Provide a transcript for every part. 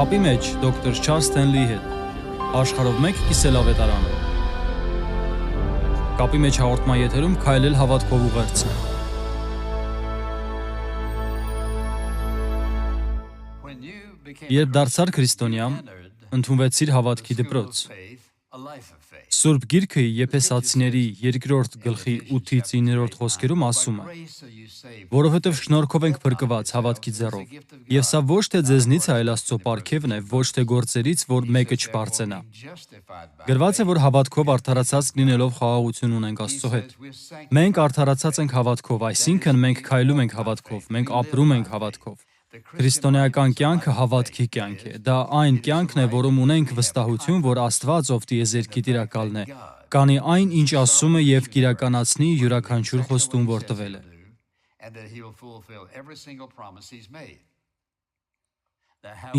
Կապի մեջ դոկտոր Չարլզ Սթենլիի հետ, աշխարհով մեկ կիսելավետարանը։ Կապի մեջ հաղորդման եթերում քայլել հավատքով ուղերձն։ Երբ դարձար քրիստոնյա, ընդունվեցիր հավատքի դպրոց։ Սուրբ Գիրքը Եփեսացիների 2-րդ գլխի 8-ից 9-րդ խոսքերում ասում է. որովհետև շնորհքով ենք փրկված հավատքի ձեռով, եւ սա ոչ թե ձեզնից է, այլ Աստծո պարգևն է, ոչ թե գործերից, որ մեկը չբարձենա։ Գրված է, որ հավատքով արդարացած լինելով խաղաղություն ունենք Աստծո հետ։ Մենք արդարացած ենք հավատքով, այսինքն մենք քայլում ենք հավատքով, մենք ապրում ենք հավատքով։ Քրիստոնեական կյանքը հավատքի կյանք է։ Դա այն կյանքն է, որում ունենք վստահություն, որ Աստված, ով տիեզերքի տիրակալն է, կանի այն, ինչ ասում է եւ կիրականացնի յուրաքանչյուր խոստում, որ տվել է։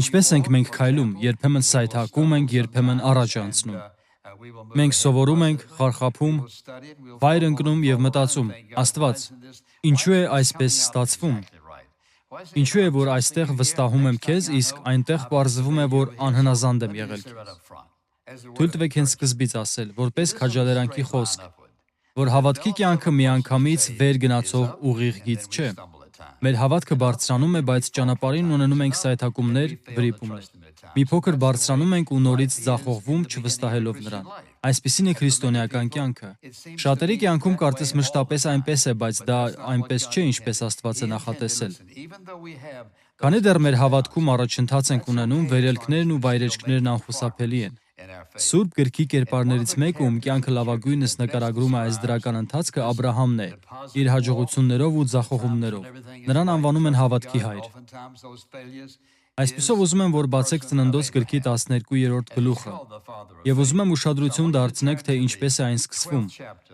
Ինչպես ենք մենք քայլում, երբեմն սայթակում ենք, երբեմն առաջ անցնում։ Մենք սովորում ենք, խարխափում, վայր ընկնում եւ մտածում. Աստված, ինչու է այսպես ստացվում։ Ինչու է, որ այստեղ վստահում եմ քեզ, իսկ այնտեղ պարզվում է, որ անհնազանդ եմ եղել քեզ։ Թույլ տվեք հենց սկզբից ասել, որպես քաջալերանքի խոսք, որ հավատքի կյանքը միանգամից վեր գնացող ուղիղ գիծ չէ։ Մեր հավատքը բարձրանում է, բայց ճանապարհին ունենում ենք սայթակումներ, վրիպումներ։ Մի փոքր բարձրանում ենք ու նորից ձախողվում, չվստահելով նրան։ Այսպիսին է քրիստոնեական կյանքը։ Շատերի կյանքում կարծես մշտապես այնպես է, բայց դա այնպես չէ, ինչպես Աստված է նախատեսել։ Քանի դեռ մեր հավատքում առաջընթաց ենք ունենում, վերելքներն ու վայրեջքներն անխուսափելի են։ Սուրբ գրքի կերպարներից մեկը, ում կյանքը լավագույնս նկարագրում է այս դրական ընթացքը, Աբրահամն է, իր հաջողություններով ու ձախողումներով։ Նրան անվանում են հավատքի հայր։ Այսպիսով ուզում եմ, որ բացեք Ծննդոց գրքի 12-րդ գլուխը, եւ ուզում եմ ուշադրություն դարձնեք, թե ինչպես է այն սկսվում։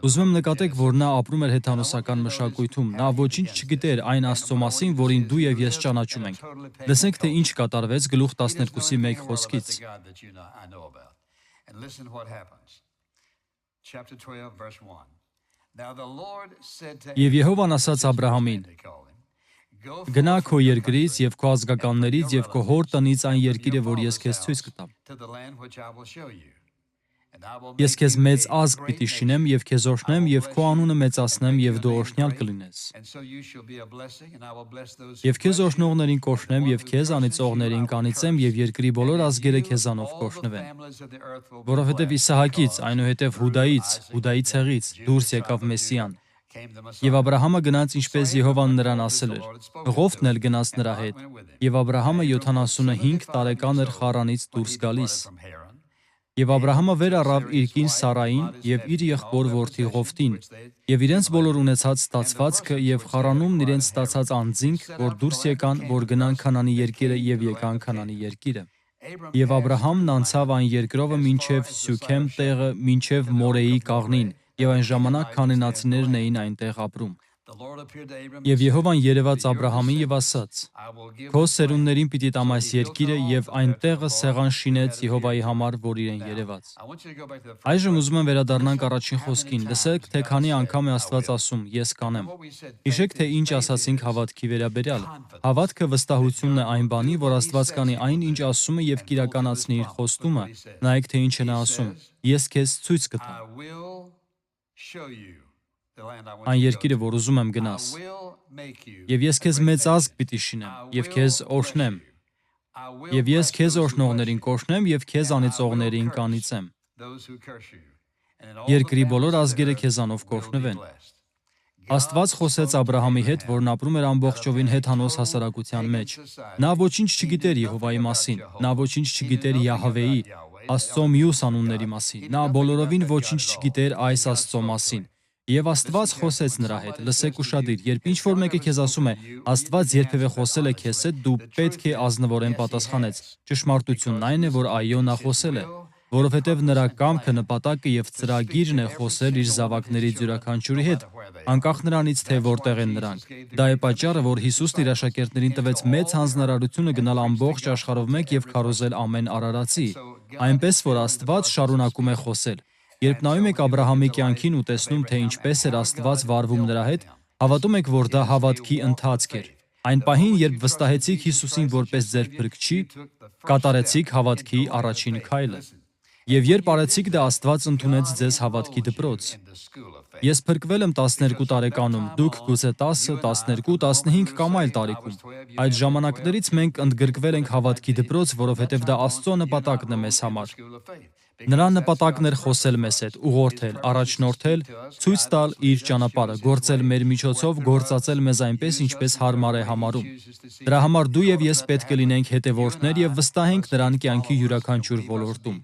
Ուզում եմ նկատեք, որ նա ապրում էր հեթանոսական մշակույթում, նա ոչինչ չգիտեր այն Աստծո մասին, որին դու եւ ես ճանաչում ենք։ Լսենք, թե ինչ կատարվեց գլուխ 12-ի 1 խոսքից։ Եվ Եհովան ասաց Աբրահամին. գնա քո երկրից եւ քո ազգականներից եւ քո հոր տնից այն երկիրը, որ ես քեզ ցույց կտամ։ Ես քեզ մեծ ազգ պիտի շինեմ եւ քեզ օրհնեմ եւ քո անունը մեծացնեմ եւ դու օրհնյալ կլինես։ Եվ քեզ օրհնողներին կօրհնեմ եւ քեզ անիծողներին կանիծեմ եւ երկրի բոլոր ազգերը քեզանով կօրհնվեն։ Որովհետեւ Իսահակից, այնուհետև Հուդայի ցեղից դուրս եկավ Մեսիան։ Եվ Աբրահամը գնաց ինչպես Եհովան նրան ասել էր։ Հղովտն էլ գնաց նրա հետ։ Եվ Աբրահամը 75 տարեկան էր Խարանից դուրս գալիս։ Եվ Աբրահամը վեր առավ իր կին Սարային եւ իր եղբոր որդի Ղովտին, եւ իրենց բոլոր ունեցած ստացվածքը եւ Խարանում իրենց ստացած անձինք, որ դուրս եկան, որ գնան Քանանի երկիրը եւ եկան Քանանի երկիրը։ Եվ Աբրահամն անցավ այն երկրովը մինչև Սյուքեմ տեղը, մինչև Մորեի կաղնին, եւ այն ժամանակ քանանացիներն էին այնտեղ ապրում։ Եվ Եհովան երևաց Աբրահամին եւ ասաց. քո սերունդներին պիտի տամ այս երկիրը, եւ այնտեղը սեղան շինեց Եհովայի համար, որ իրեն երևաց։ Այժմ ուզում եմ վերադառնանք առաջին խոսքին։ Լսեք, թե քանի անգամ է Աստված ասում. ես կանեմ։ Հիշեք, թե ինչ ասացինք հավատքի վերաբերյալ։ Հավատքը վստահությունն է այն բանի, որ Աստված կանի այն, ինչ ասում է եւ կիրականացնի իր խոստումը։ Նայեք, թե ինչ է նա ասում. ես քեզ ցույց կտամ այն երկիրը, որ ուզում եմ գնաս, եւ ես քեզ մեծ ազգ պիտի շինեմ, եւ քեզ օրհնեմ, եւ ես քեզ օրհնողներին կօրհնեմ, եւ քեզ անիծողներին կանիծեմ։ Երկրի բոլոր ազգերը քեզանով կօրհնվեն։ Աստված խոսեց Աբրահամի հետ, որն ապրում էր ամբողջովին հեթանոս հասարակության մեջ։ Նա ոչինչ չգիտեր Եհովայի մասին, նա ոչինչ չգիտեր Յահվեի, Աստծո մյուս անունների մասին, նա բոլորովին ոչինչ չգիտեր այս Աստծո մասին։ Եվ Աստված խոսեց նրա հետ։ Լսեք ուշադիր, երբ ինչ-որ մեկը քեզ ասում է, Աստված երբևէ խոսել է քեզ հետ, դու պետք է ազնվորեն պատասխանես։ Ճշմարտությունն այն է, որ այո, նա խոսել է, որովհետև նրա կամքը, նպատակը եւ ծրագիրն է խոսել իր զավակների յուրաքանչյուրի հետ, անկախ նրանից, թե որտեղ են նրանք։ Դա է պատճառը, որ Հիսուսն իր աշակերտներին տվեց մեծ հանձնարարությունը գնալ ամբողջ աշխարհով մեկ եւ քարոզել ամեն արարածի, այնպես որ Աստված շարունակում է խոսել։ Երբ նայում եք Աբրահամի կյանքին ու տեսնում, թե ինչպես էր Աստված վարվում նրա հետ, հավատում եք, որ դա հավատքի ընթացք էր։ Այն պահին, երբ վստահեցիք Հիսուսին որպես ձեր փրկչի, կատարեցիք հավատքի առաջին քայլը։ Եվ երբ արեցիք դա, Աստված ընդունեց ձեզ հավատքի դպրոց։ Ես փրկվել եմ 12 տարեկանում, դուք գուցե 10, 12, 15 կամ այլ տարիքում։ Այդ ժամանակներից մենք ընդգրկվել ենք հավատքի դպրոց, որովհետև դա Աստծո նպատակն է մեզ համար։ Նրա նպատակն էր խոսել մեզ հետ, ուղղորդել, առաջնորդել, ցույց տալ իր ճանապարհը, գործել մեր միջոցով, գործածել մեզ այնպես, ինչպես հարմար է համարում։ Դրա համար դու եւ ես պետք է լինենք հետևորդներ եւ վստահենք նրան կյանքի յուրաքանչյուր ոլորտում։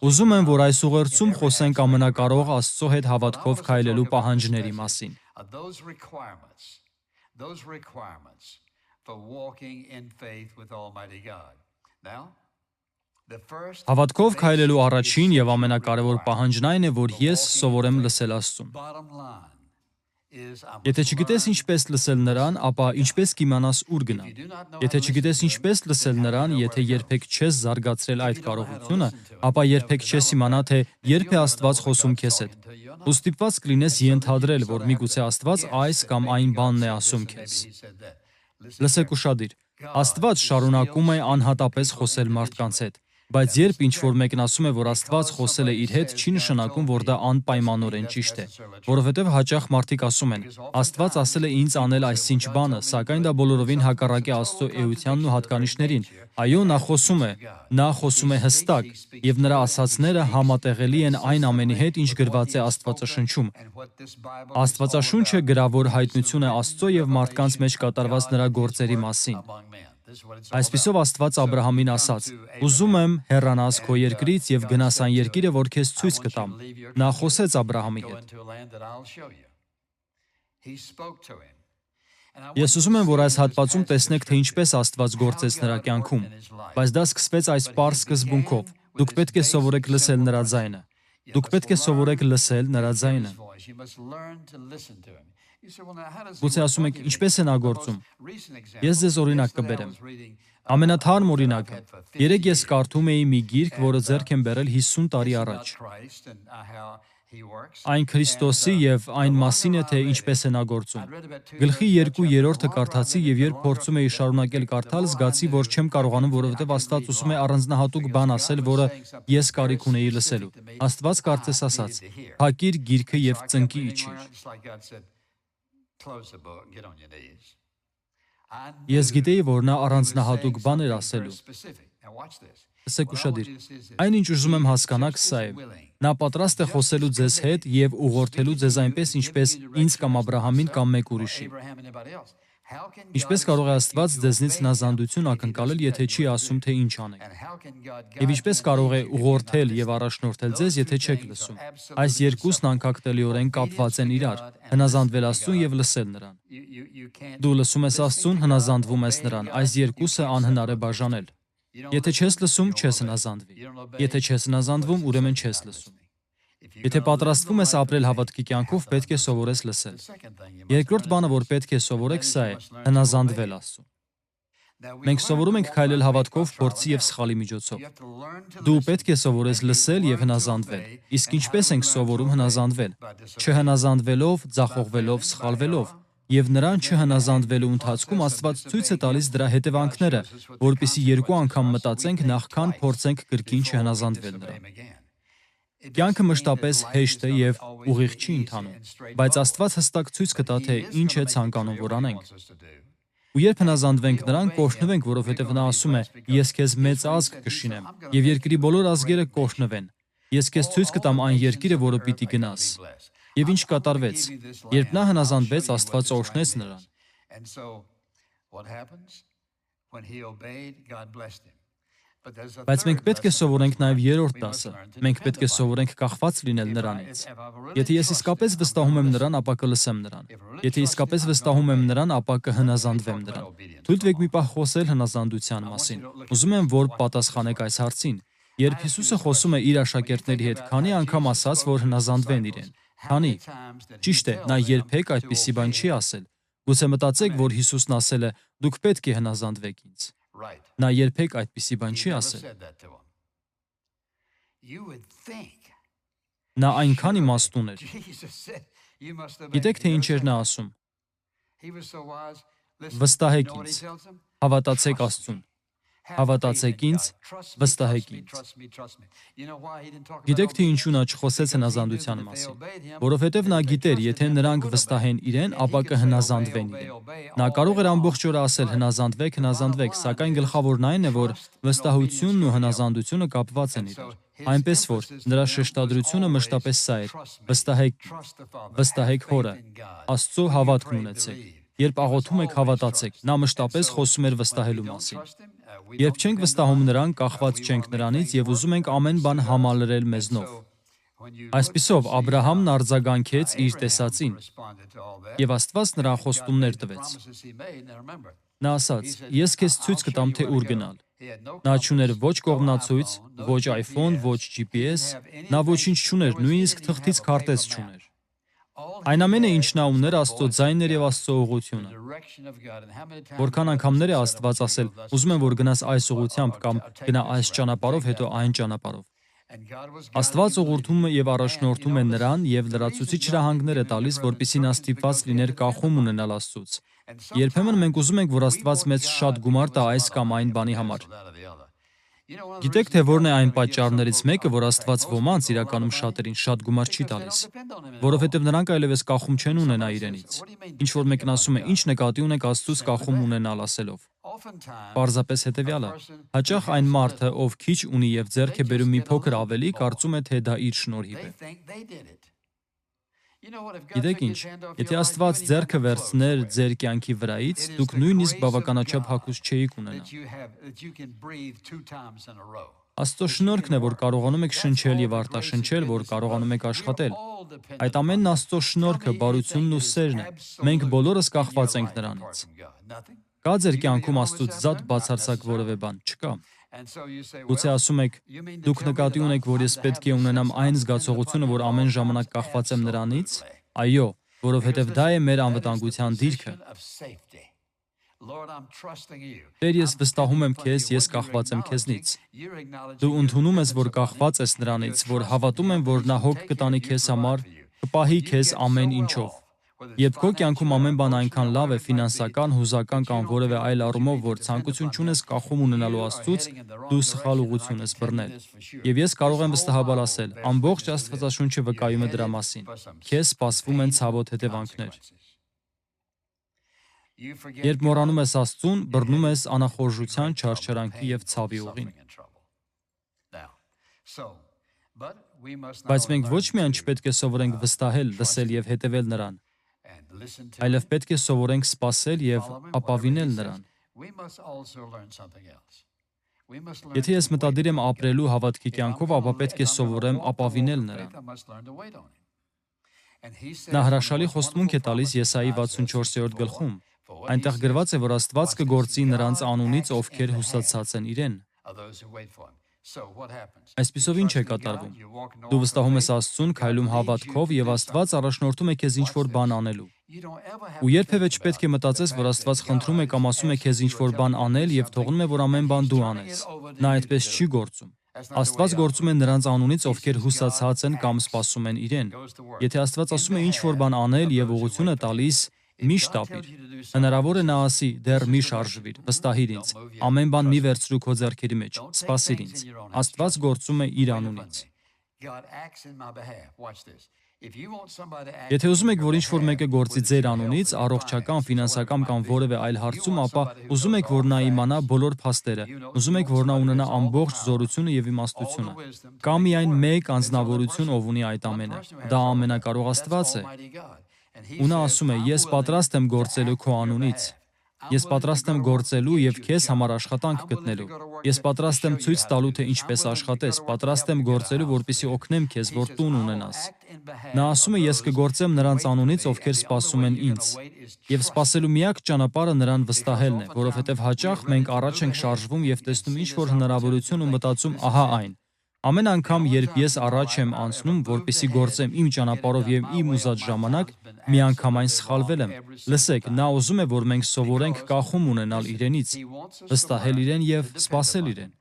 Ուզում եմ, որ այս ուղերձում խոսենք ամենակարող Աստծո հետ հավատքով քայլելու պահանջների մասին։ Հավատքով քայլելու առաջին եւ ամենակարևոր պահանջն այն է, որ ես սովորեմ լսել Աստծուն։ Եթե չգիտես ինչպես լսել նրան, ապա ինչպես կիմանաս ուր գնալ։ Եթե չգիտես ինչպես լսել նրան, եթե երբեք չես զարգացրել այդ կարողությունը, ապա երբեք չես իմանա, թե երբ է Աստված խոսում քեզ հետ։ Ու ստիպված կլինես ենթադրել, որ միգուցե Աստված այս կամ այն բանն է ասում քեզ։ Լսեք ուշադիր։ Աստված շարունակում է անհատապես խոսել մարդկանց հետ։ Բայց երբ ինչ-որ մեկն ասում է, որ Աստված խոսել է իր հետ, չի նշանակում, որ դա անպայմանորեն ճիշտ է, որովհետև հաճախ մարդիկ ասում են. Աստված ասել է ինձ անել այսինչ բանը, սակայն դա բոլորովին հակառակ է Աստծո էությանն ու հատկանիշներին։ Այո, նա խոսում է հստակ, եւ նրա ասածները համատեղելի են այն ամենի հետ, ինչ գրված է Աստվածաշնչում։ Աստվածաշունչը գրավոր հայտնություն է Աստծո եւ մարդկանց մեջ կատարված նրա գործերի մասին։ Այսպիսով Աստված Աբրահամին ասաց. «Ուզում եմ հեռանաս քո երկրից եւ գնաս այն երկիրը, որ քեզ ցույց կտամ»։ Նա խոսեց Աբրահամի հետ։ Ես ուզում եմ, որ այս հատվածում տեսնեք, թե ինչպես Աստված գործեց նրա կյանքում, բայց դա սկսվեց այս պարզ սկզբունքով. դուք պետք է սովորեք լսել նրա ձայնը։ Դուք պետք է սովորեք լսել նրա ձայնը։ Գուցե ասում եք, ինչպես է նա գործում։ Ես ձեզ օրինակ կբերեմ։ Ամենաթարմ օրինակը։ Երեկ ես կարդում էի մի գիրք, որը ձեռք եմ բերել 50 տարի առաջ։ Այն Քրիստոսի եւ այն մասին է, թե ինչպես է նա գործում։ Գլխի 2/3-ը կարդացի եւ երբ փորձում էի շարունակել կարդալ, զգացի, որ չեմ կարողանում, որովհետեւ Աստված ուզում է առանձնահատուկ բան ասել, որը ես կարիք ունեի լսելու։ Աստված կարծես ասաց. «Փակիր գիրքը եւ ծնկի իջիր»։ Ես գիտեի, որ նա առանձնահատուկ բան էր ասելու։ Լսեք ուշադիր։ Այնինչ ուզում եմ հասկանաք, սա է. նա պատրաստ է խոսելու ձեզ հետ եւ ուղղորդելու ձեզ այնպես, ինչպես ինձ կամ Աբրահամին կամ մեկ ուրիշի։ Ինչպես կարող է Աստված ձեզնից հնազանդություն ակնկալել, եթե չի ասում, թե ինչ անեք։ Եվ ինչպես կարող է ուղղորդել եւ առաջնորդել ձեզ, եթե չեք լսում։ Այս երկուսն անկախտելիորեն կապված են իրար՝ հնազանդվել Աստծուն եւ լսել նրան։ Դու լսում ես Աստծուն, հնազանդվում ես նրան, այս երկուսը անհնար է բաժանել։ Եթե չես լսում, չես հնազանդվի։ Եթե չես հնազանդվում, ուրեմն չես լսում։ Եթե պատրաստվում ես ապրել հավատքի կյանքով, պետք է սովորես լսել։ Երկրորդ բանը, որ պետք է սովորեք, սա է՝ հնազանդվել Աստծուն։ Մենք սովորում ենք քայլել հավատքով, փորձի եւ սխալի միջոցով։ Դու պետք է սովորես լսել եւ հնազանդվել։ Իսկ ինչպես ենք սովորում հնազանդվել։ Չհնազանդվելով, ձախողվելով, սխալվելով։ Եվ նրան չհնազանդվելու ընթացքում Աստված ցույց է տալիս դրա հետևանքները, որպեսզի երկու անգամ մտածենք, նախքան փորձենք կրկին չհնազանդվել նրան։ Կյանքը մշտապես հեշտ է եւ ուղիղ չի ընթանում, բայց Աստված հստակ ցույց կտա, թե ինչ է ցանկանում, որ անենք։ Ու երբ հնազանդվենք նրան, կօրհնվենք, որովհետեւ նա ասում է. «Ես քեզ մեծ ազգ կշինեմ, եւ երկրի բոլոր ազգերը կօրհնվեն։ Ես քեզ ցույց կտամ այն երկիրը, որը պիտի գնաս»։ Եվ ինչ կատարվեց։ Երբ նա հնազանդվեց, Աստված օրհնեց նրան։ Բայց մենք պետք է սովորենք նաև երրորդ դասը։ Մենք պետք է սովորենք կախված լինել նրանից։ Եթե ես իսկապես վստահում եմ նրան, ապա կլսեմ նրան։ Եթե իսկապես վստահում եմ նրան, ապա կհնազանդվեմ նրան։ Թույլ տվեք մի պահ խոսել հնազանդության մասին։ Ուզում եմ, որ պատասխանեք այս հարցին։ Երբ Հիսուսը խոսում է իր աշակերտների հետ, քանի անգամ ասաց, որ հնազանդվեն իրեն։ Քանի։ Ճիշտ է, նա երբեք այդպիսի բան չի ասել։ Գուցե մտածեք, որ Հիսուսն ասել է. «Դուք պետք է հնազանդվեք ինձ»։ Նա երբեք այդպիսի բան չի ասել։ Նա այնքան իմաստուն էր։ Գիտեք, թե ինչ էր նա ասում։ վստահեք ինձ, հավատացեք Աստծուն, հավատացեք ինձ, վստահեք ինձ։ Գիտեք թե ինչու նա չխոսեց հնազանդության մասին, որովհետև նա գիտեր, եթե նրանք վստահեն իրեն, ապա կհնազանդվեն իրեն։ Նա կարող էր ամբողջ օրը ասել հնազանդվեք, հնազանդվեք, սակայն գլխավորն այն է, որ վստահությունն ու հնազանդությունը կապված են իրար։ Այնպես որ նրա շեշտադրությունը մշտապես սա էր. վստահեք Հորը, Աստծո հավատքն ունեցեք։ Երբ աղոթում եք, հավատացեք։ Նա մշտապես խոսում էր վստահելու մասին։ Երբ չենք վստահում նրան, կախված չենք նրանից եւ ուզում ենք ամեն բան համալրել մեզնով։ Այսպիսով Աբրահամն արձագանքեց իր տեսածին, եւ Աստված նրան խոստումներ տվեց։ Նա ասաց. «Ես քեզ ցույց կտամ, թե ուր գնալ»։ Նա չուներ ոչ կողմնացույց, ոչ iPhone, ոչ GPS, նա ոչինչ չուներ, նույնիսկ թղթից քարտեզ չուներ։ Այն ամենը, ինչ նա ուներ, Աստծո ձայնն էր եւ Աստծո ուղղությունը։ Որքան անգամներ է Աստված ասել. «Ուզում եմ, որ գնաս այս ուղղությամբ» կամ «Գնա այս ճանապարհով, հետո այն ճանապարհով»։ Աստված ուղղորդում եւ առաջնորդում է նրան եւ լրացուցիչ հրահանգներ է տալիս, որպեսզի նա ստիպված լիներ կախում ունենալ Աստծուց։ Երբեմն մենք ուզում ենք, որ Աստված մեզ շատ գումար տա այս կամ այն բանի համար։ Գիտեք թե որն է այն պատճառներից մեկը, որ Աստված ոմանց, իրականում շատերին, շատ գումար չի տալիս, որովհետև նրանք այլևս կախում չեն ունենա իրենից։ Ինչ որ մեկն ասում է, ինչ նկատի ունեք Աստծուց կախում ունենալ ասելով։ Պարզապես հետևյալը. հաճախ այն մարդը, ով քիչ ունի եւ ձեռք է բերում մի փոքր ավելի, կարծում է, թե դա իր շնորհիվ է։ Գիտեք ինչ, եթե Աստված ձեռքը վերցներ ձեր կյանքի վրայից, դուք նույնիսկ բավականաչափ հագուստ չէիք ունենա։ Աստծո շնորհքն է, որ կարողանում եք շնչել եւ արտաշնչել, որ կարողանում եք աշխատել։ Այդ ամենն Աստծո շնորհքը, բարությունն ու սերն է։ Մենք բոլորս կախված ենք նրանից։ Կա ձեր կյանքում Աստծուց զատ բացարձակ որևէ բան չկա։ Գուցե ասում եք, դուք նկատի ունեք, որ ես պետք է ունենամ այն զգացողությունը, որ ամեն ժամանակ կախված եմ նրանից։ Այո, որովհետև դա է մեր անվտանգության դիրքը։ Տեր, ես վստահում եմ քեզ, ես կախված եմ քեզնից։ Դու ընդունում ես, որ կախված ես նրանից, որ հավատում եմ, որ նա հոգ կտանի քեզ համար, կպահի քեզ ամեն ինչով։ Երբ քո կյանքում ամեն բան այնքան լավ է, ֆինանսական, հուզական կամ որևէ այլ առումով, որ ցանկություն չունես կախում ունենալու Աստծուց, դու սխալ ուղղություն ես բռնել։ Եվ ես կարող եմ վստահաբար ասել, ամբողջ Աստվածաշունչը վկայում է դրա մասին։ Քեզ սպասվում են ցավոտ հետևանքներ։ Երբ մոռանում ես Աստծուն, բռնում ես անախորժության, չարչարանքի եւ ցավի ուղին։ Բայց մենք ոչ միայն չպետք է սովորենք վստահել, լսել եւ հետևել նրան, այլև պետք է սովորենք սպասել եւ ապավինել նրան։ Եթե ես մտադիր եմ ապրելու հավատքի կյանքով, ապա պետք է սովորեմ ապավինել նրան։ Նա հրաշալի խոստմունք է տալիս Եսայի 64-րդ գլխում։ Այնտեղ գրված է, որ Աստված կգործի նրանց անունից, ովքեր հուսացած են իրեն։ Այսպիսով ինչ է կատարվում։ Դու վստահում ես Աստծուն, քայլում հավատքով եւ Աստված առաջնորդում է քեզ ինչ-որ բան անելու։ Ու երբևէ չպետք է մտածես, որ Աստված խնդրում է կամ ասում է քեզ ինչ-որ բան անել եւ թողնում է, որ ամեն բան դու անես։ Նա այդպես չի գործում։ Աստված գործում է նրանց անունից, ովքեր հուսացած են կամ սպասում են իրեն։ Եթե Աստված ասում է ինչ-որ բան անել եւ ուղղություն է տալիս, մի շտապիր։ Հնարավոր է նա ասի, դեռ մի շարժվիր, վստահիր ինձ, ամեն բան մի վերցրու քո ձեռքերի մեջ, սպասիր ինձ։ Աստված գործում է իր անունից։ Եթե ուզում եք, որ ինչ-որ մեկը գործի ձեր անունից, առողջական, ֆինանսական կամ որևէ այլ հարցում, ապա ուզում եք, որ նա իմանա բոլոր փաստերը, ուզում եք, որ նա ունենա ամբողջ զորությունը եւ իմաստությունը։ Կա միայն մեկ անձնավորություն, ով ունի այդ ամենը։ Դա ամենակարող Աստված է։ Ու նա ասում է. «Ես պատրաստ եմ գործելու քո անունից։ Ես պատրաստ եմ գործելու եւ քեզ համար աշխատանք գտնելու։ Ես պատրաստ եմ ցույց տալու, թե ինչպես աշխատես, պատրաստ եմ գործելու, որպեսզի օգնեմ քեզ, որ տուն ունենաս»։ Նա ասում է. «Ես կգործեմ նրանց անունից, ովքեր սպասում են ինձ»։ Եվ սպասելու միակ ճանապարհը նրան վստահելն է, որովհետեւ հաճախ մենք առաջ ենք շարժվում եւ տեսնում ինչ-որ հնարավորություն ու մտածում. «Ահա այն»։ Ամեն անգամ, երբ ես առաջ եմ անցնում, որպեսզի գործեմ իմ ճանապարհով եւ իմ ուզած ժամանակ, միանգամայն սխալվել եմ։ Լսեք, նա ուզում է, որ մենք սովորենք կախում ունենալ իրենից, վստահել իրեն եւ սպասել իրեն։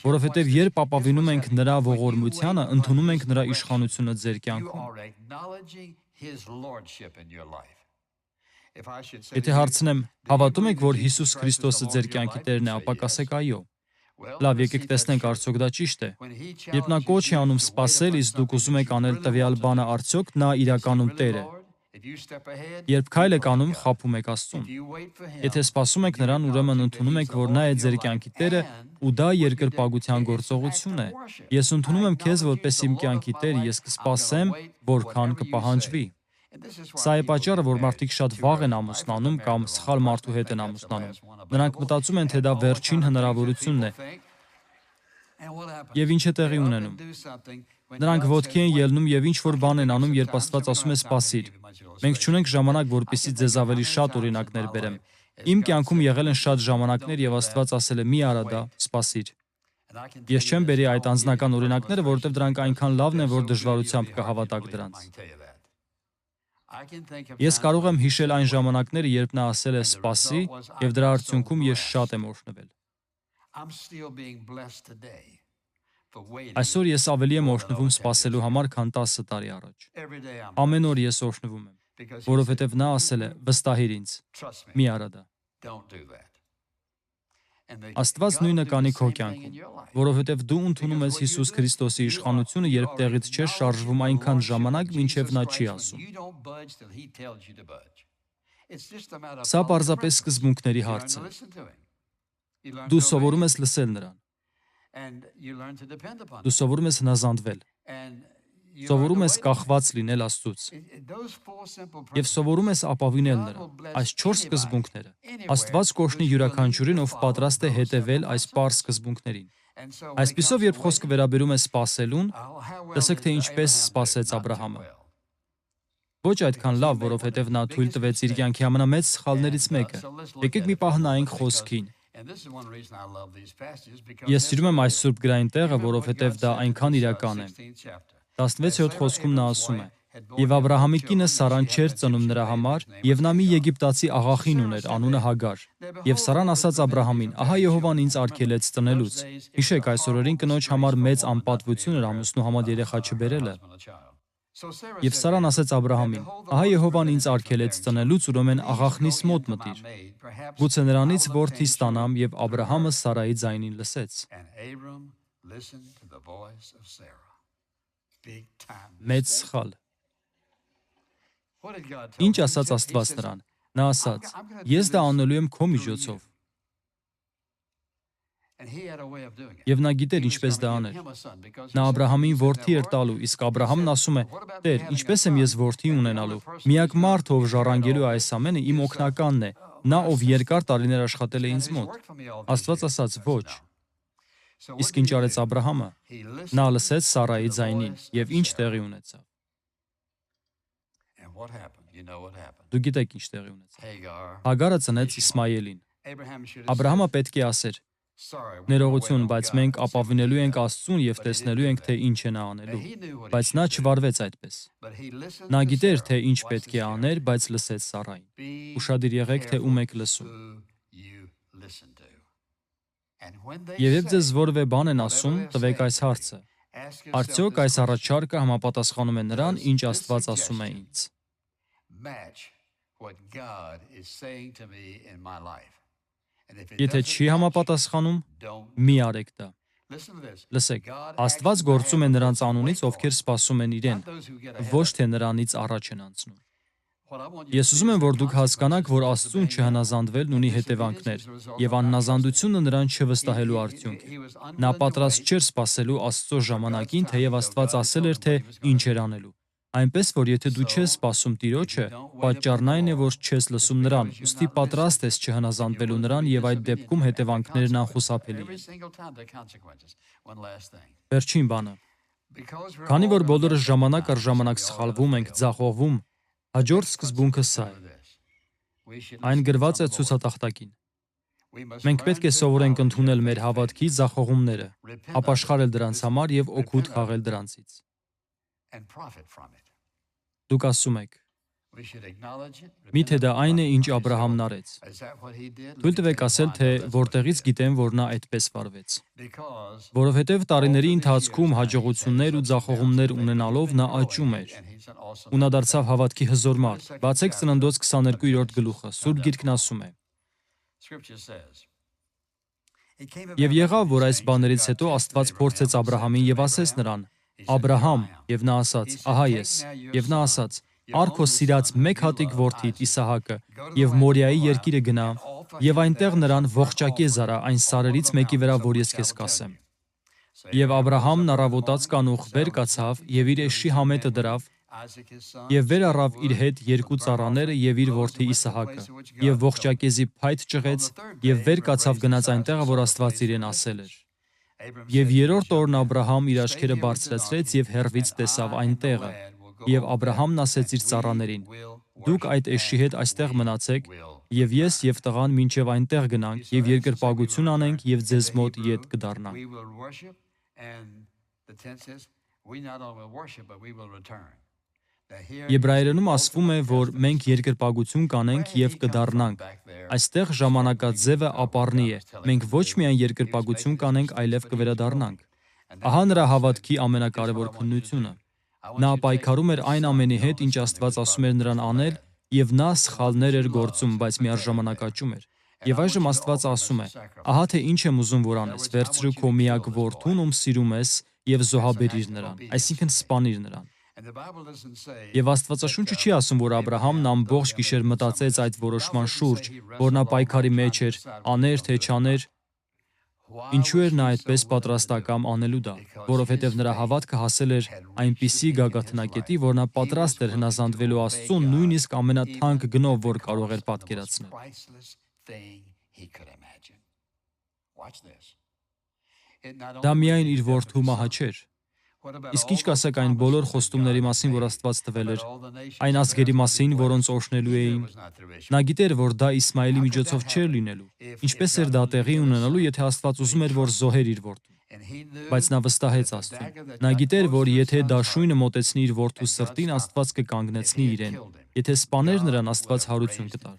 Որովհետեւ երբ ապավինում ենք նրա ողորմությանը, ընդունում ենք նրա իշխանությունը ձեր կյանքում։ Եթե հարցնեմ, հավատում եք, որ Հիսուս Քրիստոսը ձեր կյանքի Տերն է, ապա կասեք այո։ Լավ, եկեք տեսնենք արդյոք դա ճիշտ է։ Երբ նա կոչ է անում սпасել, իսկ դուք ուզում եք անել տվյալ բանը, արդյոք նա իրականում Տեր է։ Երբ քայլ եք անում, խաբում եք Աստծուն։ Եթե սпасում եք նրան, ուրեմն ընդունում եք, որ նա է ձեր կյանքի Տերը, ու դա երկրպագության գործողություն է։ Ես ընդունում եմ քեզ որպես իմ կյանքի Տեր, ես կսպասեմ, որքան կպահանջվի։ Սա է պատճառը, որ մարդիկ շատ վաղ են ամուսնանում կամ սխալ մարդու հետ են ամուսնանում։ Նրանք մտածում են, թե դա վերջին հնարավորությունն է։ Եվ ինչ է տեղի ունենում։ Նրանք ոտքի են ելնում եւ ինչ-որ բան են անում, երբ Աստված ասում է սпасիր։ Մենք չունենք ժամանակ, որպեսզի ձեզ ավելի շատ օրինակներ բերեմ։ Իմ կյանքում եղել են շատ ժամանակներ եւ Աստված ասել է՝ մի արա դա, սпасիր։ Ես չեմ բերի այդ անձնական օրինակները, որովհետեւ դրանք այնքան լավն են, որ դժվարությամբ կհավատաք դրանց։ Ես կարող եմ հիշել այն ժամանակները, երբ նա ասել է սпасի, եւ դրա արդյունքում ես շատ եմ օրհնվել։ Այսօր ես ավելի եմ օրհնվում սпасելու համար, քան 10 տարի առաջ։ Ամեն օր ես օրհնվում եմ, որովհետև նա ասել է՝ վստահիր ինձ, մի արա դա։ Աստված նույնը կանի քո կյանքում, որովհետև դու ընդունում ես Հիսուս Քրիստոսի իշխանությունը, երբ տեղից չես շարժվում այնքան ժամանակ, մինչև նա չի ասում։ Սա պարզապես սկզբունքների հարց է։ Դու սովորում ես լսել նրան։ Դու սովորում ես հնազանդվել։ Սովորում ես կախված լինել Աստծուց։ Եվ սովորում ես ապավինել նրան։ Այս 4 սկզբունքները Աստված կօրհնի յուրաքանչյուրին, ով պատրաստ է հետևել այս պարզ սկզբունքներին։ Այսպիսով, երբ խոսքը վերաբերում է սпасելուն, տեսեք, թե ինչպես սпасեց Աբ รา համը։ Ոչ այդքան լավ, որովհետև նա թույլ տվեց իր կյանքի ամենամեծ սխալներից մեկը։ Եկեք մի պահ նայենք խոսքին։ Ես սիրում եմ այս սուրբ գրային տեղը, որովհետև դա այնքան իրական է։ 16-րդ խոսքում նա ասում է. «Եվ Աբ รา համի կինը Սարան չէր ծնում նրա համար, եւ նա մի եգիպտացի աղախին ուներ, անունը Հագար։ Եվ Սարան ասաց Աբ รา համին. ահա Եհովան ինձ արգելեց ծնելուց»։ Հիշեք, այս օրերին կնոջ համար մեծ անպատվություն էր ամուսնու համար երեխա չբերելը։ Եվ Սարան ասեց Աբ รา համին. ահա Եհովան ինձ արգելեց ծնելուց, ուրեմն աղախնիս մոտ մտիր։ Գուցե նրանից որդի ստանամ, եւ Աբ รา համը Սարայի ձայնին լսեց։ Մեծ սխալ։ Ինչ ասաց Աստված նրան։ Նա ասաց. ես դա անելու եմ քո միջոցով։ Եվ նա գիտեր ինչպես դա աներ։ Նա Աբ รา համին որդի էր տալու, իսկ Աբ รา համն ասում է. Տեր, ինչպես եմ ես որդի ունենալու։ Միակ մարդը, ով ժառանգելու այս ամենը, իմ օգնականն է, նա, ով երկար տարիներ աշխատել է ինձ մոտ։ Աստված ասաց. ոչ։ Իսկ ինչ արեց Աբ รา համը։ Նա լսեց Սարայի ձայնին, եւ ինչ տեղի ունեցավ։ Դու գիտեք ինչ տեղի ունեցավ։ Հագարը ծնեց Իսմայելին։ Աբ รา համը պետք է ասեր. ներողություն, բայց մենք ապավինելու ենք Աստծուն եւ տեսնելու ենք, թե ինչ է նա անելու։ Բայց նա չվարվեց այդպես։ Նա գիտեր, թե ինչ պետք է աներ, բայց լսեց Սարային։ Ուշադիր եղեք, թե ում եք լսում։ Եվ երբ ձեզ որևէ բան են ասում, տվեք այս հարցը. արդյոք այս առաջարկը համապատասխանում է նրան, ինչ Աստված ասում է ինձ։ Եթե չի համապատասխանում, մի արեք դա։ Լսեք, Աստված գործում է նրանց անունից, ովքեր սпасում են իրեն, ոչ թե նրանից առաջ են անցնում։ Ես ուզում եմ, որ դուք հասկանաք, որ Աստծուն չհնազանդվելն ունի հետևանքներ, եւ անհնազանդությունը նրան չվստահելու արդյունք է։ Նա պատրաստ չէր սпасելու Աստծո ժամանակին, թեև Աստված ասել էր, թե ինչ էր անելու։ Այնպես, որ եթե դու չես սпасում Տիրոջը, պատճառն այն է, որ չես լսում նրան, ուստի պատրաստ ես չհնազանդվելու նրան, եւ այդ դեպքում հետևանքներն անխուսափելի են։ Վերջին բանը։ Քանի որ բոլորս ժամանակ առ ժամանակ սխալվում ենք, ձախողվում, հաջորդ սկզբունքը սա է։ Այն գրված է ցուցատախտակին։ Մենք պետք է սովորենք ընդունել մեր հավատքի ձախողումները, ապաշխարել դրանց համար եւ օգուտ քաղել դրանցից։ Դուք ասում եք. Միթե դա այն է, ինչ Աբրահամն արեց։ Թույլ տվեք ասել, թե որտեղից գիտեմ, որ նա այդպես վարվեց։ Որովհետև տարիների ընթացքում հաջողություններ ու ձախողումներ ունենալով նա աճում էր։ Ու նա դարձավ հավատքի հզոր մարդ։ Բացեք Ծննդոց 22-րդ գլուխը։ Սուրբ Գիրքն ասում է. Եվ եղավ, որ այս բաներից հետո Աստված փորձեց Աբրահամին եւ ասեց նրան. Աբրահամ, եւ նա ասաց. Ահա ես։ Եվ նա ասաց. Ար քո սիրած մեկ հատիկ որդիդ Իսահակը եւ Մորիայի երկիրը գնա եւ այնտեղ նրան ողջակե զարա այն սարերից մեկի վրա, որ ես քեզ կասեմ։ Եվ Աբրահամն առավոտած կանուխ վեր կացավ եւ իր էշի համետը դրավ եւ վեր առավ իր հետ երկու ծառաները եւ իր որդի Իսահակը եւ ողջակեզի փայտ ճղեց եւ վեր կացավ գնաց այնտեղը, որ Աստված իրեն ասել էր։ Եվ երրորդ օրն Աբրահամ իր աչքերը բարձրացրեց եւ հեռվից տեսավ այնտեղը։ Եվ Աբրահամն ասեց իր ծառաներին. Դուք այդ էշի հետ այստեղ մնացեք, եւ ես եւ տղան մինչեւ այնտեղ գնանք եւ երկրպագություն անենք եւ ձեզ մոտ ետ կդառնանք։ Եբրայերենում ասվում է, որ մենք երկրպագություն կանենք եւ կդառնանք։ Այստեղ ժամանակաձևը ապառնի է։ Մենք ոչ միայն երկրպագություն կանենք, այլև կվերադառնանք։ Ահա նրա հավատքի ամենակարևոր քննությունը։ Նա պայքարում էր այն ամենի հետ, ինչ Աստված ասում էր նրան անել, եւ նա սխալներ էր գործում, բայց միաժամանակ աճում էր։ Եվ այժմ Աստված ասում է. ահա թե ինչ եմ ուզում որ անես, վերցրու քո միակ որդուն, ում սիրում ես, եւ զոհաբերիր նրան, այսինքն սպանիր նրան։ Եվ Աստվածաշունչը չի ասում, որ Աբրահամն ամբողջ գիշեր մտածեց այդ որոշման շուրջ, որ նա պայքարի մեջ էր, աներ թե չաներ։ Ինչու էր նա այդպես պատրաստակամ անելու դա, որովհետև նրա հավատքը հասել էր այնպիսի գագաթնակետի, որ նա պատրաստ էր հնազանդվելու Աստծուն նույնիսկ ամենաթանկ գնով, որ կարող էր պատկերացնել։ Դա միայն իր որդու մահը չէր։ Իսկ ինչ կասեք այն բոլոր խոստումների մասին, որ Աստված տվել էր, այն ազգերի մասին, որոնց օրհնելու էին։ Նա գիտեր, որ դա Իսմայելի միջոցով չէր լինելու։ Ինչպես էր դա տեղի ունենալու, եթե Աստված ուզում էր, որ զոհեր իր որդուն։ Բայց նա վստահեց Աստծուն։ Նա գիտեր, որ եթե դաշույնը մոտեցնի իր որդու սրտին, Աստված կկանգնեցնի իրեն։ Եթե սպաներ նրան, Աստված հարություն կտար։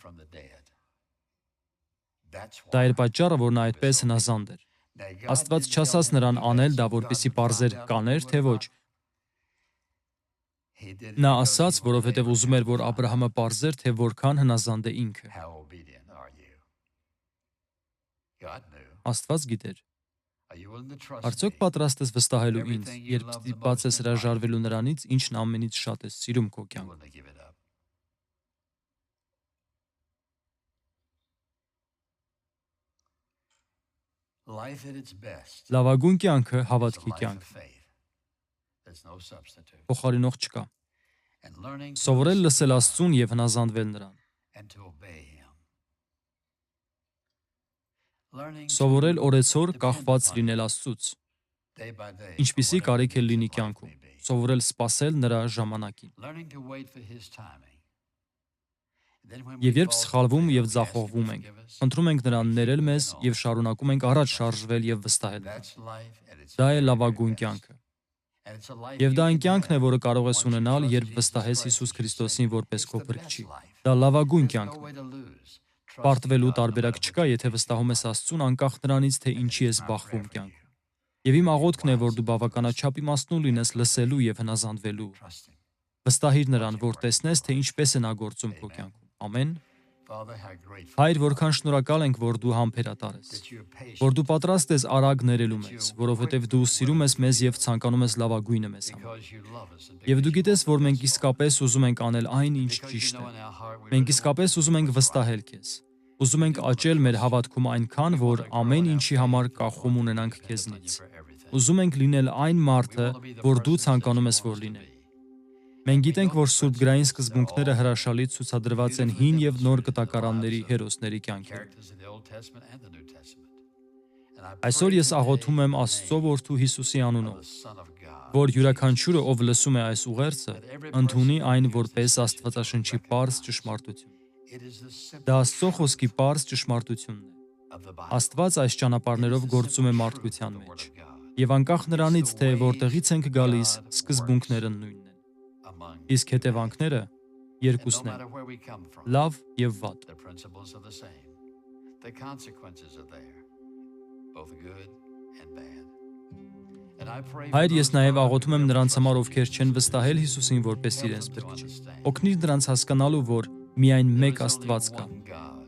Դա էր պատճառը, որ նա այդպես հնազանդ էր։ Աստված չասաց նրան անել դա, որպեսզի պարզեր կաներ, թե ոչ։ Նա ասաց, որովհետև ուզում էր, որ Աբրահամը պարզեր, թե որքան հնազանդ է ինքը։ Աստված գիտեր։ Արդյոք պատրաստ ես վստահելու ինձ, երբ ստիպված ես հրաժարվելու նրանից, ինչն ամենից շատ ես սիրում քո կյանքում։ Լավագույն կյանքը հավատքի կյանքն է։ Փոխարինող չկա։ Սովորել լսել Աստծուն եւ հնազանդվել նրան։ Սովորել օրեցօր կախված լինել Աստծուց։ Ինչպիսի կարիք էլ լինի կյանքում։ Սովորել սպասել նրա ժամանակին։ Եվ երբ սխալվում եւ ձախողվում ենք, խնդրում ենք նրան ներել մեզ եւ շարունակում ենք առաջ շարժվել եւ վստահել նրան։ Դա է լավագույն կյանքը։ Եվ դա այն կյանքն է, որը կարող ես ունենալ, երբ վստահես Հիսուս Քրիստոսին որպես քո փրկչի։ Դա լավագույն կյանքն է։ Պարտվելու տարբերակ չկա, եթե վստահում ես Աստծուն, անկախ նրանից, թե ինչի ես բախվում կյանքում։ Եվ իմ աղոթքն է, որ դու բավականաչափ իմաստուն լինես լսելու եւ հնազանդվելու։ Վստահիր նրան, որ տեսնես, թե ինչպես է նա գործում քո կյանքում։ Ամեն։ Հայր, որքան շնորհակալ ենք, որ դու համբերատար ես, որ դու պատրաստ ես արագ ներելու մեզ, որովհետև դու սիրում ես մեզ եւ ցանկանում ես լավագույնը մեզ համար։ Եվ դու գիտես, որ մենք իսկապես ուզում ենք անել այն, ինչ ճիշտ է։ Մենք իսկապես ուզում ենք վստահել քեզ։ Ուզում ենք աճել մեր հավատքում այնքան, որ ամեն ինչի համար կախում ունենանք քեզնից։ Ուզում ենք լինել այն մարդը, որ դու ցանկանում ես, որ լինենք։ Մենք գիտենք, որ սուրբգրային սկզբունքները հրաշալի ցուցադրված են հին եւ նոր կտակարանների հերոսների կյանքերում։ Այսօր ես աղոթում եմ Աստծո որդու Հիսուսի անունով, որ յուրաքանչյուրը, ով լսում է այս ուղերձը, ընդունի այն որպես Աստվածաշնչի պարզ ճշմարտություն։ Դա Աստծո խոսքի պարզ ճշմարտությունն է։ Աստված այս ճանապարհներով գործում է մարդկության մեջ, եւ անկախ նրանից, թե որտեղից ենք գալիս, սկզբունքները նույնն են։ Իսկ հետևանքները երկուսն են՝ լավ եւ վատ։ The principles are the same. The consequences are there, both good and bad. And I pray for Հայր, ես those նաև who աղոթում եմ have նրանց համար, trusted ովքեր չեն վստահել Հիսուսին որպես Help իրենց them to փրկիչ։ understand. Օգնիր նրանց հասկանալու, որ միայն There մեկ is only Աստված կա։ one God.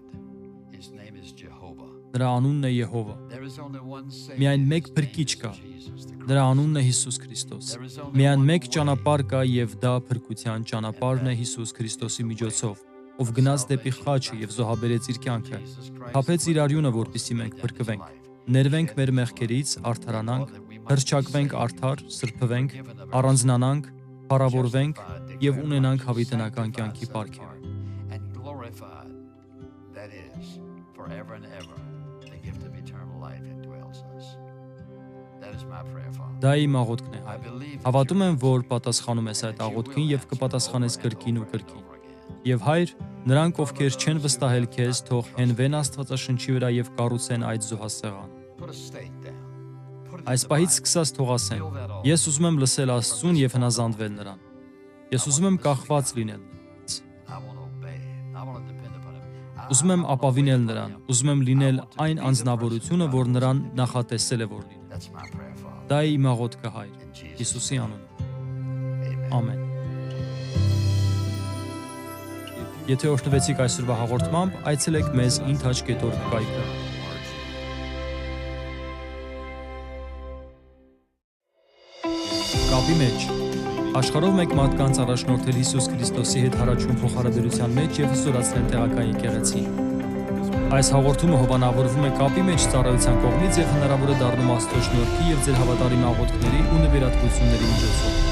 His name is Jehovah. Նրա անունն է Եհովա։ There is only one Savior. Միայն His մեկ name փրկիչ is կա։ Jesus the Նրա Christ. անունն է Հիսուս Քրիստոս։ There is only Միայն one մեկ way. ճանապարհ կա եւ դա փրկության ճանապարհն է Հիսուս Քրիստոսի միջոցով, ով գնաց դեպի խաչը եւ զոհաբերեց իր կյանքը։ Jesus Christ Թափեց իր went արյունը, to the որպեսզի cross մենք to lay down his փրկվենք, life. ներվենք մեր մեղքերից, արդարանանք, հրճակվենք արդար, սրբվենք, առանձնանանք, փառավորվենք եւ ունենանք հավիտենական կյանքի պարգևը։ And glorified, that is, forever and ever, the gift of eternal life indwells us. That is my prayer, Father. Դա իմ աղոթքն է, I Հայր։ believe that Հավատում եմ, you're որ answering, պատասխանում ես այդ that you աղոթքին will եւ answer կպատասխանես over and կրկին ու over and կրկին։ over again. Եվ Հայր, նրանք, ովքեր չեն վստահել քեզ, թող հենվեն Աստվածաշնչի վրա եւ կառուցեն այդ զոհասեղան։ Put a stake down. Put it in Այս the պահից Bible. սկսած թող ասեն. Fill that all. Ես ուզում եմ լսել Աստծուն եւ հնազանդվել նրան։ Ես ուզում եմ կախված լինել նրանից։ I want to obey. I want to depend upon him. Ուզում եմ ապավինել նրան, ուզում եմ լինել այն անձնավորությունը, որ նրան նախատեսել է որ լինի։ That's my prayer, Father. Դա է իմ աղոթքը, Հայր, In Jesus' Հիսուսի name. անունով։ Amen. Ամեն։ Եթե օգտվեցիք այսօրվա հաղորդմամբ, այցելեք մեզ intouch.org կայքը։ Կապի մեջ աշխարհով մեկ մարդկանց առաջնորդել Հիսուս Քրիստոսի հետ հարաճուն փոխհարաբերության մեջ եւ հզորացնել տեղական եկեղեցին։ Այս հաղորդումը հովանավորվում է կապի մեջ ծառայության կողմից եւ հնարավոր է դառնում Աստծո շնորհքի եւ ձեր հավատարիմ աղոթքների ու նվիրատվությունների միջոցով։